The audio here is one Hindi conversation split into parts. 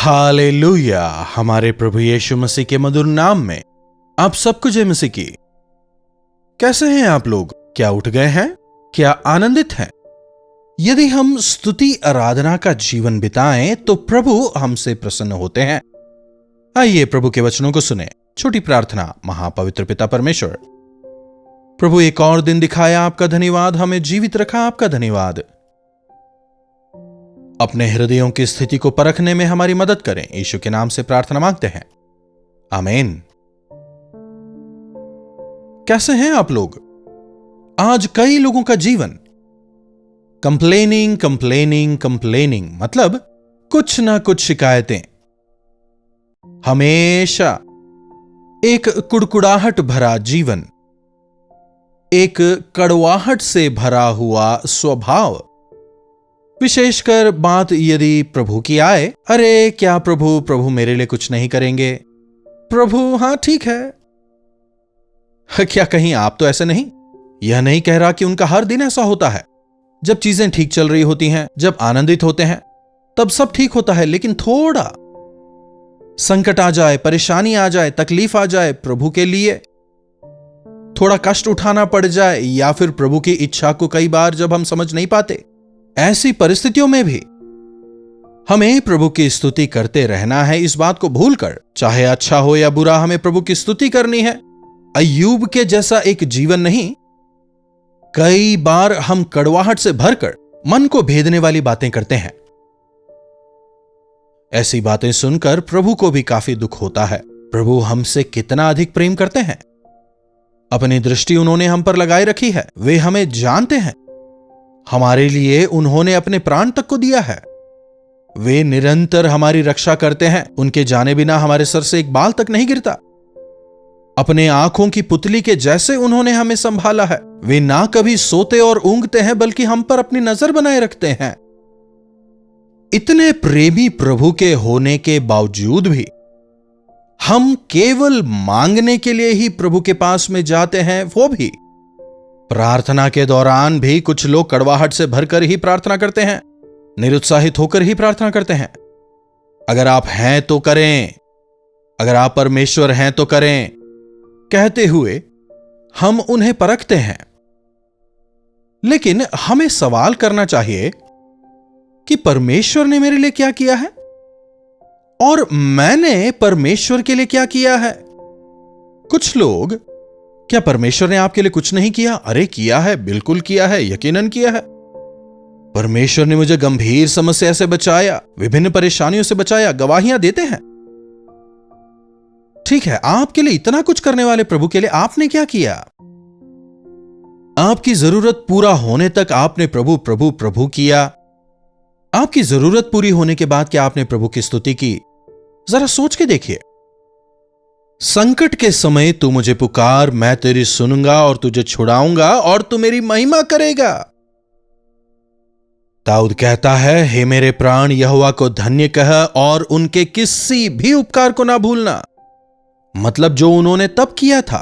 हालेलुया। हमारे प्रभु यीशु मसीह के मधुर नाम में आप सबको जय मसीह की। कैसे हैं आप लोग? क्या उठ गए हैं? क्या आनंदित हैं? यदि हम स्तुति आराधना का जीवन बिताएं तो प्रभु हमसे प्रसन्न होते हैं। आइए प्रभु के वचनों को सुने। छोटी प्रार्थना। महापवित्र पिता परमेश्वर, प्रभु एक और दिन दिखाया, आपका धन्यवाद। हमें जीवित रखा, आपका धन्यवाद। अपने हृदयों की स्थिति को परखने में हमारी मदद करें। यीशु के नाम से प्रार्थना मांगते हैं, आमीन। कैसे हैं आप लोग? आज कई लोगों का जीवन कंप्लेनिंग कंप्लेनिंग कंप्लेनिंग, मतलब कुछ ना कुछ शिकायतें। हमेशा एक कुड़कुड़ाहट भरा जीवन, एक कड़वाहट से भरा हुआ स्वभाव। विशेषकर बात यदि प्रभु की आए, अरे क्या प्रभु मेरे लिए कुछ नहीं करेंगे? प्रभु हां ठीक है। क्या कहीं आप तो ऐसे नहीं? यह नहीं कह रहा कि उनका हर दिन ऐसा होता है। जब चीजें ठीक चल रही होती हैं, जब आनंदित होते हैं, तब सब ठीक होता है। लेकिन थोड़ा संकट आ जाए, परेशानी आ जाए, तकलीफ आ जाए, प्रभु के लिए थोड़ा कष्ट उठाना पड़ जाए, या फिर प्रभु की इच्छा को कई बार जब हम समझ नहीं पाते, ऐसी परिस्थितियों में भी हमें प्रभु की स्तुति करते रहना है। इस बात को भूलकर, चाहे अच्छा हो या बुरा, हमें प्रभु की स्तुति करनी है। अय्यूब के जैसा एक जीवन नहीं। कई बार हम कड़वाहट से भरकर मन को भेदने वाली बातें करते हैं। ऐसी बातें सुनकर प्रभु को भी काफी दुख होता है। प्रभु हमसे कितना अधिक प्रेम करते हैं। अपनी दृष्टि उन्होंने हम पर लगाए रखी है। वे हमें जानते हैं। हमारे लिए उन्होंने अपने प्राण तक को दिया है। वे निरंतर हमारी रक्षा करते हैं। उनके जाने बिना हमारे सर से एक बाल तक नहीं गिरता। अपने आंखों की पुतली के जैसे उन्होंने हमें संभाला है। वे ना कभी सोते और ऊंघते हैं, बल्कि हम पर अपनी नजर बनाए रखते हैं। इतने प्रेमी प्रभु के होने के बावजूद भी हम केवल मांगने के लिए ही प्रभु के पास में जाते हैं। वो भी प्रार्थना के दौरान भी कुछ लोग कड़वाहट से भरकर ही प्रार्थना करते हैं, निरुत्साहित होकर ही प्रार्थना करते हैं। अगर आप हैं तो करें, अगर आप परमेश्वर हैं तो करें, कहते हुए हम उन्हें परखते हैं। लेकिन हमें सवाल करना चाहिए कि परमेश्वर ने मेरे लिए क्या किया है और मैंने परमेश्वर के लिए क्या किया है। कुछ लोग, क्या परमेश्वर ने आपके लिए कुछ नहीं किया? अरे किया है, बिल्कुल किया है, यकीनन किया है। परमेश्वर ने मुझे गंभीर समस्या से बचाया, विभिन्न परेशानियों से बचाया, गवाहियां देते हैं। ठीक है, आपके लिए इतना कुछ करने वाले प्रभु के लिए आपने क्या किया? आपकी जरूरत पूरा होने तक आपने प्रभु प्रभु प्रभु किया। आपकी जरूरत पूरी होने के बाद क्या आपने प्रभु की स्तुति की? जरा सोच के देखिए। संकट के समय तू मुझे पुकार, मैं तेरी सुनूंगा और तुझे छुड़ाऊंगा और तू मेरी महिमा करेगा। दाऊद कहता है, हे मेरे प्राण यहोवा को धन्य कह और उनके किसी भी उपकार को ना भूलना। मतलब जो उन्होंने तब किया था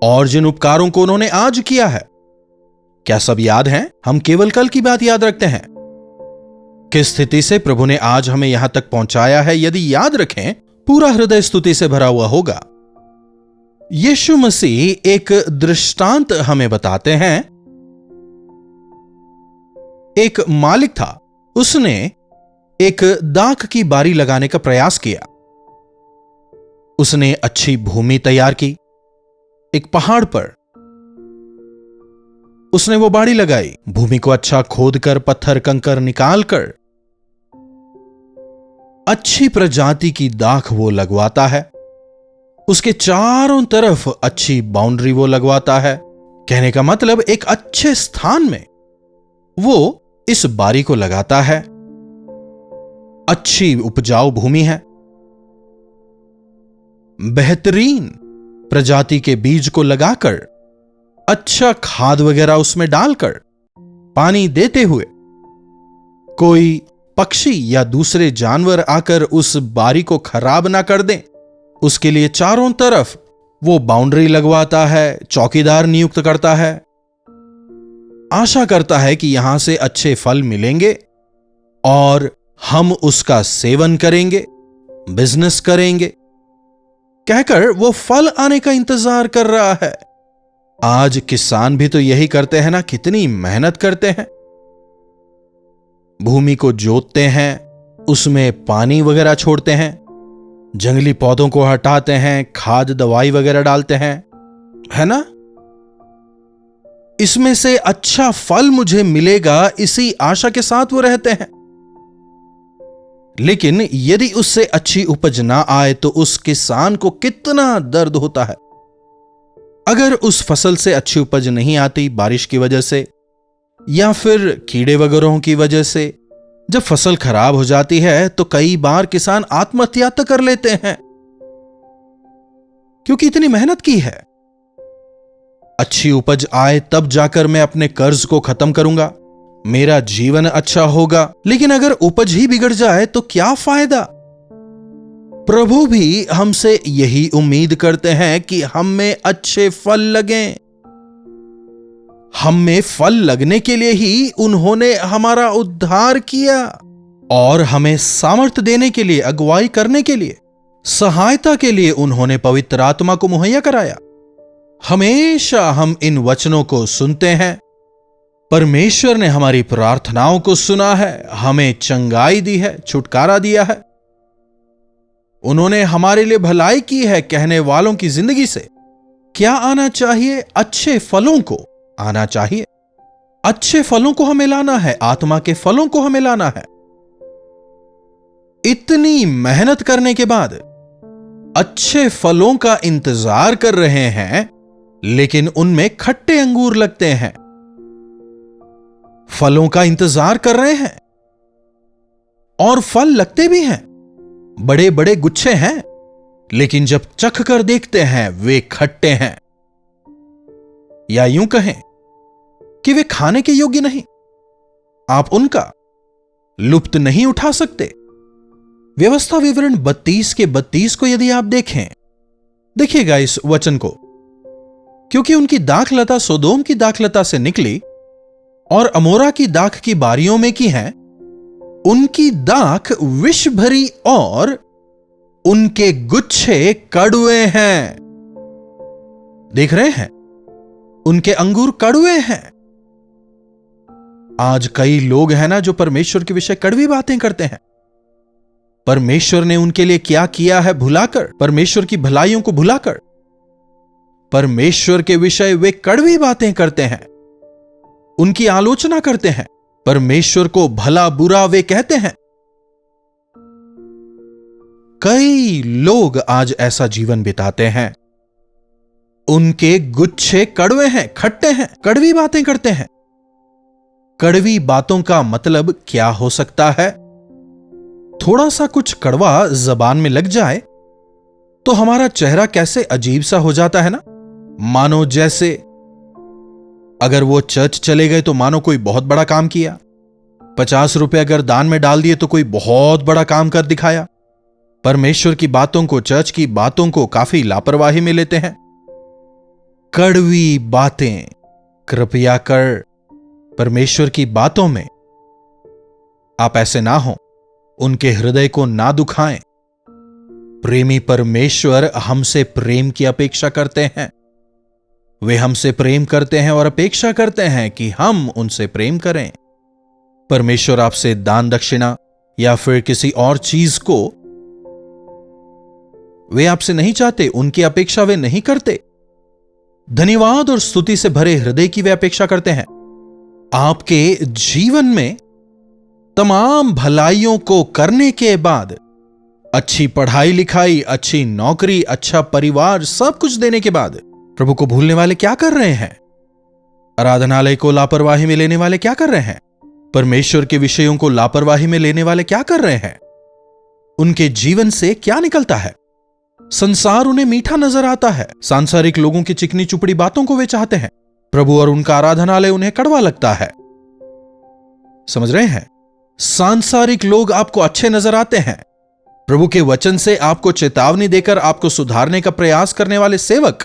और जिन उपकारों को उन्होंने आज किया है, क्या सब याद हैं? हम केवल कल की बात याद रखते हैं। किस स्थिति से प्रभु ने आज हमें यहां तक पहुंचाया है, यदि याद रखें, पूरा हृदय स्तुति से भरा हुआ होगा। यीशु मसीह एक दृष्टांत हमें बताते हैं। एक मालिक था, उसने एक दाख की बारी लगाने का प्रयास किया। उसने अच्छी भूमि तैयार की। एक पहाड़ पर उसने वो बाड़ी लगाई। भूमि को अच्छा खोदकर, पत्थर कंकर निकालकर अच्छी प्रजाति की दाख वो लगवाता है। उसके चारों तरफ अच्छी बाउंड्री वो लगवाता है। कहने का मतलब, एक अच्छे स्थान में वो इस बारी को लगाता है। अच्छी उपजाऊ भूमि है। बेहतरीन प्रजाति के बीज को लगाकर, अच्छा खाद वगैरह उसमें डालकर, पानी देते हुए, कोई पक्षी या दूसरे जानवर आकर उस बारी को खराब ना कर दें, उसके लिए चारों तरफ वो बाउंड्री लगवाता है, चौकीदार नियुक्त करता है। आशा करता है कि यहां से अच्छे फल मिलेंगे और हम उसका सेवन करेंगे, बिजनेस करेंगे कहकर वो फल आने का इंतजार कर रहा है। आज किसान भी तो यही करते हैं ना, कितनी मेहनत करते हैं। भूमि को जोतते हैं, उसमें पानी वगैरह छोड़ते हैं, जंगली पौधों को हटाते हैं, खाद दवाई वगैरह डालते हैं, है ना। इसमें से अच्छा फल मुझे मिलेगा, इसी आशा के साथ वो रहते हैं। लेकिन यदि उससे अच्छी उपज ना आए तो उस किसान को कितना दर्द होता है। अगर उस फसल से अच्छी उपज नहीं आती बारिश की वजह से या फिर कीड़े वगैरह की वजह से, जब फसल खराब हो जाती है तो कई बार किसान आत्महत्या तक कर लेते हैं, क्योंकि इतनी मेहनत की है। अच्छी उपज आए तब जाकर मैं अपने कर्ज को खत्म करूंगा, मेरा जीवन अच्छा होगा। लेकिन अगर उपज ही बिगड़ जाए तो क्या फायदा। प्रभु भी हमसे यही उम्मीद करते हैं कि हम में अच्छे फल लगें। हम में फल लगने के लिए ही उन्होंने हमारा उद्धार किया और हमें सामर्थ्य देने के लिए, अगुवाई करने के लिए, सहायता के लिए उन्होंने पवित्र आत्मा को मुहैया कराया। हमेशा हम इन वचनों को सुनते हैं। परमेश्वर ने हमारी प्रार्थनाओं को सुना है, हमें चंगाई दी है, छुटकारा दिया है। उन्होंने हमारे लिए भलाई की है। कहने वालों की जिंदगी से क्या आना चाहिए? अच्छे फलों को आना चाहिए। अच्छे फलों को हमें लाना है, आत्मा के फलों को हमें लाना है। इतनी मेहनत करने के बाद अच्छे फलों का इंतजार कर रहे हैं, लेकिन उनमें खट्टे अंगूर लगते हैं। फलों का इंतजार कर रहे हैं और फल लगते भी हैं, बड़े बड़े गुच्छे हैं, लेकिन जब चख कर देखते हैं वे खट्टे हैं, या यूं कहें कि वे खाने के योग्य नहीं। आप उनका लुत्फ नहीं उठा सकते। व्यवस्था विवरण 32 के 32 को यदि आप देखें, देखिएगा इस वचन को, क्योंकि उनकी दाखलता सोदोम की दाखलता से निकली और अमोरा की दाख की बारियों में की हैं। उनकी दाख विष भरी और उनके गुच्छे कड़वे हैं। देख रहे हैं, उनके अंगूर कड़वे हैं। आज कई लोग हैं ना जो परमेश्वर के विषय कड़वी बातें करते हैं। परमेश्वर ने उनके लिए क्या किया है भुलाकर, परमेश्वर की भलाइयों को भुलाकर परमेश्वर के विषय वे कड़वी बातें करते हैं, उनकी आलोचना करते हैं। परमेश्वर को भला बुरा वे कहते हैं। कई लोग आज ऐसा जीवन बिताते हैं। उनके गुच्छे कड़वे हैं, खट्टे हैं, कड़वी बातें करते हैं। कड़वी बातों का मतलब क्या हो सकता है? थोड़ा सा कुछ कड़वा जबान में लग जाए तो हमारा चेहरा कैसे अजीब सा हो जाता है ना। मानो जैसे अगर वो चर्च चले गए तो मानो कोई बहुत बड़ा काम किया। 50 रुपए अगर दान में डाल दिए तो कोई बहुत बड़ा काम कर दिखाया। परमेश्वर की बातों को, चर्च की बातों को काफी लापरवाही में लेते हैं। कड़वी बातें कृपया कर परमेश्वर की बातों में आप ऐसे ना हो, उनके हृदय को ना दुखाएं। प्रेमी परमेश्वर हमसे प्रेम की अपेक्षा करते हैं। वे हमसे प्रेम करते हैं और अपेक्षा करते हैं कि हम उनसे प्रेम करें। परमेश्वर आपसे दान दक्षिणा या फिर किसी और चीज को वे आपसे नहीं चाहते, उनकी अपेक्षा वे नहीं करते। धन्यवाद और स्तुति से भरे हृदय की वे अपेक्षा करते हैं। आपके जीवन में तमाम भलाइयों को करने के बाद, अच्छी पढ़ाई लिखाई, अच्छी नौकरी, अच्छा परिवार, सब कुछ देने के बाद प्रभु को भूलने वाले क्या कर रहे हैं? आराधनालय को लापरवाही में लेने वाले क्या कर रहे हैं? परमेश्वर के विषयों को लापरवाही में लेने वाले क्या कर रहे हैं? उनके जीवन से क्या निकलता है? संसार उन्हें मीठा नजर आता है। सांसारिक लोगों की चिकनी चुपड़ी बातों को वे चाहते हैं। प्रभु और उनका आराधनालय उन्हें कड़वा लगता है। समझ रहे हैं? सांसारिक लोग आपको अच्छे नजर आते हैं। प्रभु के वचन से आपको चेतावनी देकर आपको सुधारने का प्रयास करने वाले सेवक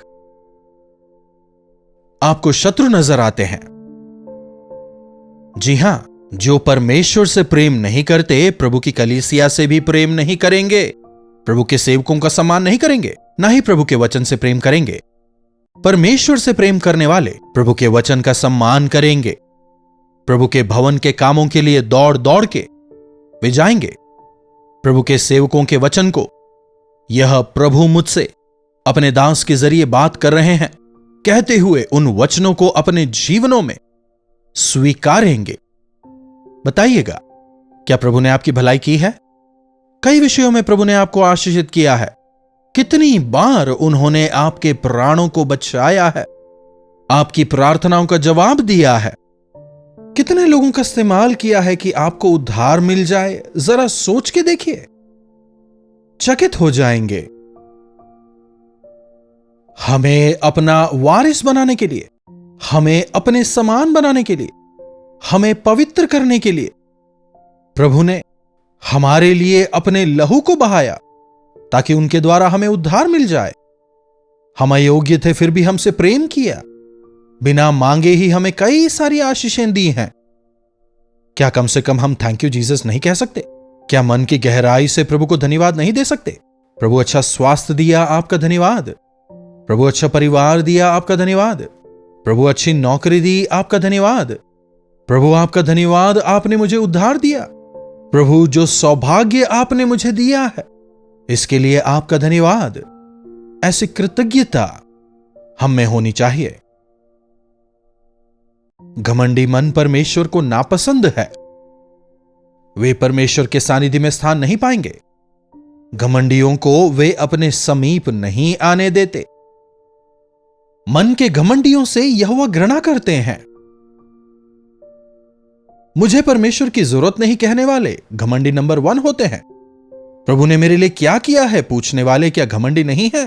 आपको शत्रु नजर आते हैं। जी हां, जो परमेश्वर से प्रेम नहीं करते, प्रभु की कलीसिया से भी प्रेम नहीं करेंगे। प्रभु के सेवकों का सम्मान नहीं करेंगे, ना ही प्रभु के वचन से प्रेम करेंगे। परमेश्वर से प्रेम करने वाले प्रभु के वचन का सम्मान करेंगे। प्रभु के भवन के कामों के लिए दौड़ दौड़ के वे जाएंगे। प्रभु के सेवकों के वचन को, यह प्रभु मुझसे अपने दास के जरिए बात कर रहे हैं, कहते हुए उन वचनों को अपने जीवनों में स्वीकारेंगे। बताइएगा, क्या प्रभु ने आपकी भलाई की है? कई विषयों में प्रभु ने आपको आशीषित किया है। कितनी बार उन्होंने आपके प्राणों को बचाया है, आपकी प्रार्थनाओं का जवाब दिया है। कितने लोगों का इस्तेमाल किया है कि आपको उद्धार मिल जाए। जरा सोच के देखिए, चकित हो जाएंगे। हमें अपना वारिस बनाने के लिए, हमें अपने समान बनाने के लिए, हमें पवित्र करने के लिए प्रभु ने हमारे लिए अपने लहू को बहाया, ताकि उनके द्वारा हमें उद्धार मिल जाए। हम अयोग्य थे, फिर भी हमसे प्रेम किया। बिना मांगे ही हमें कई सारी आशीषें दी हैं। क्या कम से कम हम थैंक यू जीसस नहीं कह सकते? क्या मन की गहराई से प्रभु को धन्यवाद नहीं दे सकते? प्रभु अच्छा स्वास्थ्य दिया, आपका धन्यवाद। प्रभु अच्छा परिवार दिया, आपका धन्यवाद। प्रभु अच्छी नौकरी दी, आपका धन्यवाद। प्रभु आपका धन्यवाद, आपने मुझे उद्धार दिया। प्रभु जो सौभाग्य आपने मुझे दिया है, इसके लिए आपका धन्यवाद। ऐसी कृतज्ञता हम में होनी चाहिए। घमंडी मन परमेश्वर को नापसंद है। वे परमेश्वर के सानिध्य में स्थान नहीं पाएंगे। घमंडियों को वे अपने समीप नहीं आने देते। मन के घमंडियों से यहोवा घृणा करते हैं। मुझे परमेश्वर की जरूरत नहीं कहने वाले घमंडी नंबर 1 होते हैं। प्रभु ने मेरे लिए क्या किया है पूछने वाले क्या घमंडी नहीं है?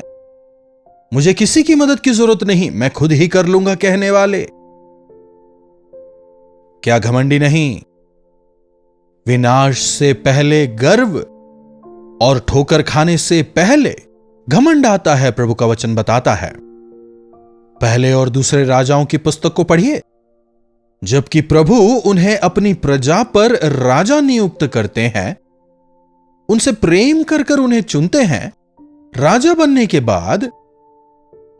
मुझे किसी की मदद की जरूरत नहीं, मैं खुद ही कर लूंगा कहने वाले क्या घमंडी नहीं? विनाश से पहले गर्व और ठोकर खाने से पहले घमंड आता है, प्रभु का वचन बताता है। पहले और दूसरे राजाओं की पुस्तक को पढ़िए। जबकि प्रभु उन्हें अपनी प्रजा पर राजा नियुक्त करते हैं, उनसे प्रेम कर कर उन्हें चुनते हैं, राजा बनने के बाद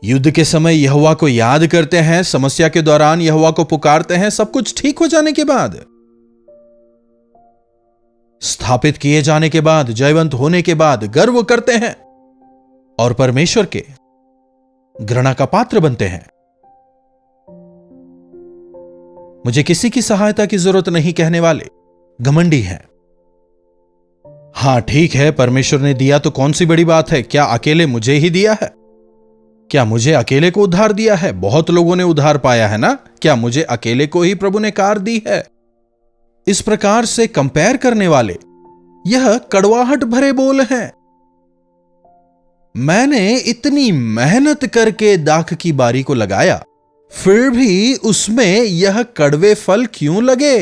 युद्ध के समय यहोवा को याद करते हैं, समस्या के दौरान यहोवा को पुकारते हैं, सब कुछ ठीक हो जाने के बाद, स्थापित किए जाने के बाद, जयवंत होने के बाद गर्व करते हैं और परमेश्वर के घृणा का पात्र बनते हैं। मुझे किसी की सहायता की जरूरत नहीं कहने वाले घमंडी हैं। हां ठीक है, परमेश्वर ने दिया तो कौन सी बड़ी बात है? क्या अकेले मुझे ही दिया है? क्या मुझे अकेले को उद्धार दिया है? बहुत लोगों ने उद्धार पाया है ना। क्या मुझे अकेले को ही प्रभु ने कार दी है? इस प्रकार से कंपेयर करने वाले यह कड़वाहट भरे बोल हैं। मैंने इतनी मेहनत करके दाख की बारी को लगाया, फिर भी उसमें यह कड़वे फल क्यों लगे?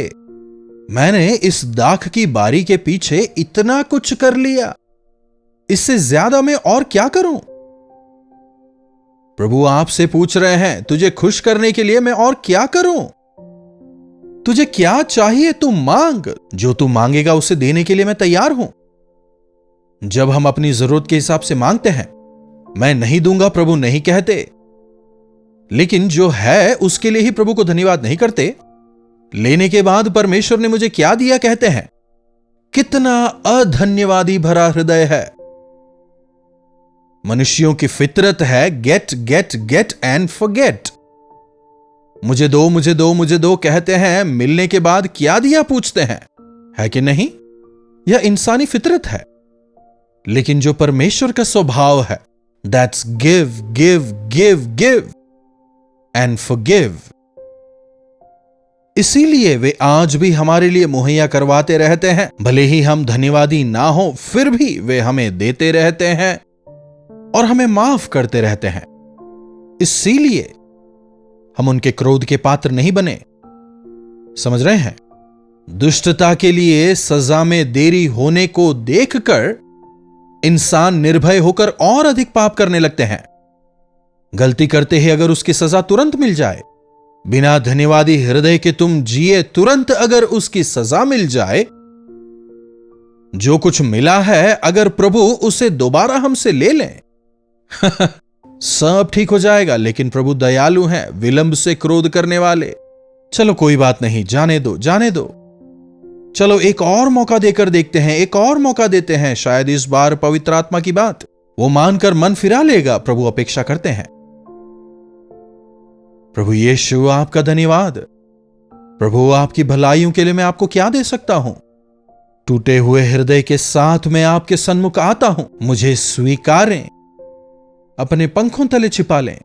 मैंने इस दाख की बारी के पीछे इतना कुछ कर लिया, इससे ज्यादा मैं और क्या करूं? प्रभु आपसे पूछ रहे हैं, तुझे खुश करने के लिए मैं और क्या करूं? तुझे क्या चाहिए तू मांग, जो तू मांगेगा उसे देने के लिए मैं तैयार हूं। जब हम अपनी जरूरत के हिसाब से मांगते हैं, मैं नहीं दूंगा प्रभु नहीं कहते, लेकिन जो है उसके लिए ही प्रभु को धन्यवाद नहीं करते। लेने के बाद परमेश्वर ने मुझे क्या दिया कहते हैं। कितना अधन्यवादी भरा हृदय है। मनुष्यों की फितरत है get get get and forget. मुझे दो मुझे दो मुझे दो कहते हैं, मिलने के बाद क्या दिया पूछते हैं, है कि नहीं? यह इंसानी फितरत है। लेकिन जो परमेश्वर का स्वभाव है, that's give give give give and forgive. इसीलिए वे आज भी हमारे लिए मुहैया करवाते रहते हैं। भले ही हम धन्यवादी ना हो, फिर भी वे हमें देते रहते हैं और हमें माफ करते रहते हैं। इसीलिए हम उनके क्रोध के पात्र नहीं बने। समझ रहे हैं? दुष्टता के लिए सजा में देरी होने को देखकर इंसान निर्भय होकर और अधिक पाप करने लगते हैं। गलती करते ही अगर उसकी सजा तुरंत मिल जाए, बिना धन्यवादी हृदय के तुम जिए तुरंत अगर उसकी सजा मिल जाए, जो कुछ मिला है अगर प्रभु उसे दोबारा हमसे ले लें सब ठीक हो जाएगा। लेकिन प्रभु दयालु हैं, विलंब से क्रोध करने वाले। चलो कोई बात नहीं, जाने दो जाने दो। चलो एक और मौका देकर देखते हैं, एक और मौका देते हैं। शायद इस बार पवित्र आत्मा की बात वो मानकर मन फिरा लेगा। प्रभु अपेक्षा करते हैं। प्रभु यीशु आपका धन्यवाद। प्रभु आपकी भलाइयों के लिए मैं आपको क्या दे सकता हूं। टूटे हुए हृदय के साथ मैं आपके सन्मुख आता हूं। मुझे स्वीकारें, अपने पंखों तले छिपा लें।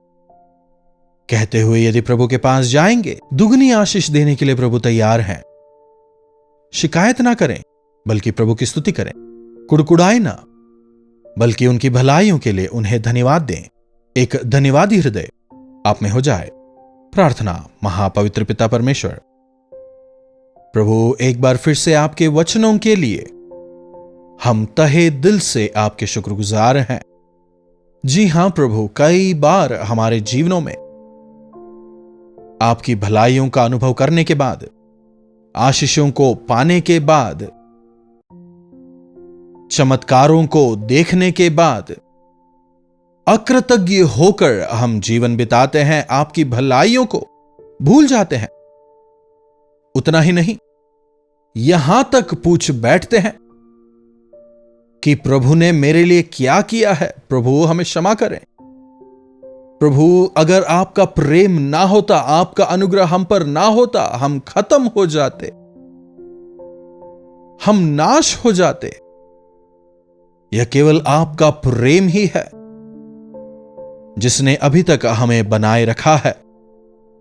कहते हुए यदि प्रभु के पास जाएंगे, दुगनी आशीष देने के लिए प्रभु तैयार हैं। शिकायत ना करें, बल्कि प्रभु की स्तुति करें। कुड़कुड़ाए ना, बल्कि उनकी भलाइयों के लिए उन्हें धन्यवाद दें। एक धन्यवादी हृदय आप में हो जाए। प्रार्थना। महापवित्र पिता परमेश्वर, प्रभु एक बार फिर से आपके वचनों के लिए हम तहे दिल से आपके शुक्रगुजार हैं। जी हां प्रभु, कई बार हमारे जीवनों में आपकी भलाइयों का अनुभव करने के बाद, आशीषों को पाने के बाद, चमत्कारों को देखने के बाद अकृतज्ञ होकर हम जीवन बिताते हैं, आपकी भलाइयों को भूल जाते हैं। उतना ही नहीं, यहां तक पूछ बैठते हैं कि प्रभु ने मेरे लिए क्या किया है। प्रभु हमें क्षमा करें। प्रभु अगर आपका प्रेम ना होता, आपका अनुग्रह हम पर ना होता, हम खत्म हो जाते, हम नाश हो जाते। यह केवल आपका प्रेम ही है जिसने अभी तक हमें बनाए रखा है।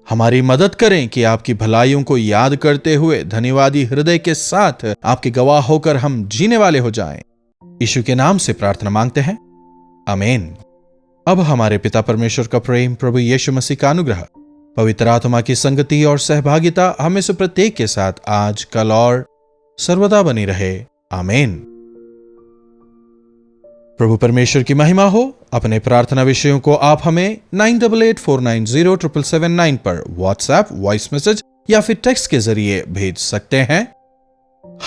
हमारी मदद करें कि आपकी भलाइयों को याद करते हुए धन्यवादी हृदय के साथ आपके गवाह होकर हम जीने वाले हो जाएं। यीशु के नाम से प्रार्थना मांगते हैं, आमीन। अब हमारे पिता परमेश्वर का प्रेम, प्रभु यीशु मसीह का अनुग्रह, पवित्र आत्मा की संगति और सहभागिता हमें से प्रत्येक के साथ आज, कल और सर्वदा बनी रहे। आमीन। प्रभु परमेश्वर की महिमा हो। अपने प्रार्थना विषयों को आप हमें 9884907779 पर व्हाट्सएप, वॉइस मैसेज या फिर टेक्स्ट के जरिए भेज सकते हैं।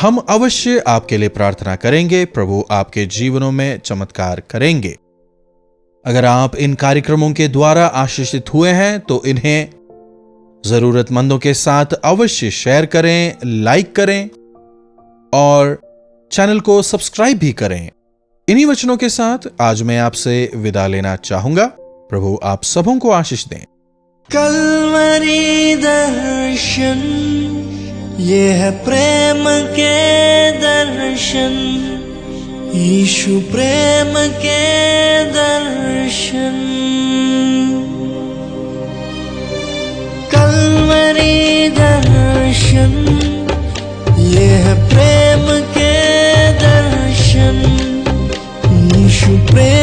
हम अवश्य आपके लिए प्रार्थना करेंगे। प्रभु आपके जीवनों में चमत्कार करेंगे। अगर आप इन कार्यक्रमों के द्वारा आशीषित हुए हैं तो इन्हें जरूरतमंदों के साथ अवश्य शेयर करें, लाइक करें और चैनल को सब्सक्राइब भी करें। इन्हीं वचनों के साथ आज मैं आपसे विदा लेना चाहूंगा। प्रभु आप सबों को आशीष दें। कल्वरी दर्शन, ये है प्रेम के दर्शन, यीशु प्रेम के दर्शन। कल्वरी दर्शन, ये है प्रेम के दर्शन, यीशु प्रेम